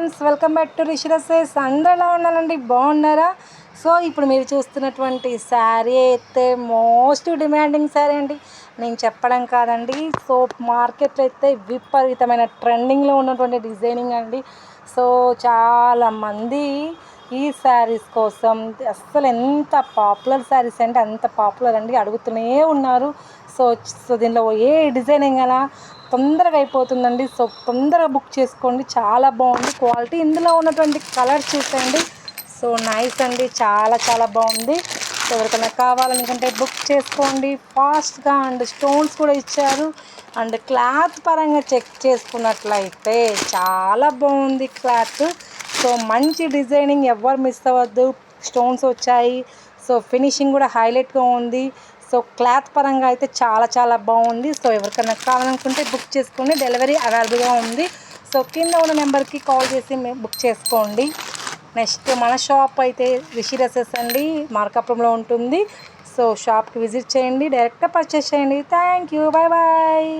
Friends, welcome back to Rishi dresses. అందరూ ఎలా ఉన్నారండి? బాగున్నారా? సో ఇప్పుడు మీరు చూస్తున్నటువంటి శారీ అయితే మోస్ట్ డిమాండింగ్ శారీ అండి. నేను చెప్పడం కాదండి, సో మార్కెట్లో అయితే విపరీతమైన ట్రెండింగ్లో ఉన్నటువంటి డిజైనింగ్ అండి. సో చాలామంది ఈ శారీస్ కోసం అస్సలు ఎంత పాపులర్ శారీస్ అంటే అంత పాపులర్ అండి, అడుగుతూనే ఉన్నారు. సో సో దీనిలో ఏ డిజైనింగ్ అలా తొందరగా అయిపోతుందండి. సో తొందరగా బుక్ చేసుకోండి, చాలా బాగుంది క్వాలిటీ. ఇందులో ఉన్నటువంటి కలర్ చూసండి, సో నైస్ అండి, చాలా చాలా బాగుంది. సో ఎవరికైనా కావాలనుకుంటే బుక్ చేసుకోండి ఫాస్ట్గా. అండ్ స్టోన్స్ కూడా ఇచ్చారు. అండ్ క్లాత్ పరంగా చెక్ చేసుకున్నట్లయితే చాలా బాగుంది క్లాత్. సో మంచి డిజైనింగ్, ఎవరు మిస్ అవ్వద్దు. స్టోన్స్ వచ్చాయి, సో ఫినిషింగ్ కూడా హైలైట్గా ఉంది. సో క్లాత్ పరంగా అయితే చాలా చాలా బాగుంది. సో ఎవరికైనా కావాలనుకుంటే బుక్ చేసుకోండి, డెలివరీ అవైలబుల్గా ఉంది. సో కింద ఉన్న నెంబర్కి కాల్ చేసి బుక్ చేసుకోండి. నెక్స్ట్ మన షాప్ అయితే రిషి డ్రెస్సెస్ అండి, మార్కాపురంలో ఉంటుంది. సో షాప్కి విజిట్ చేయండి, డైరెక్ట్గా పర్చేస్ చేయండి. Thank you, bye bye.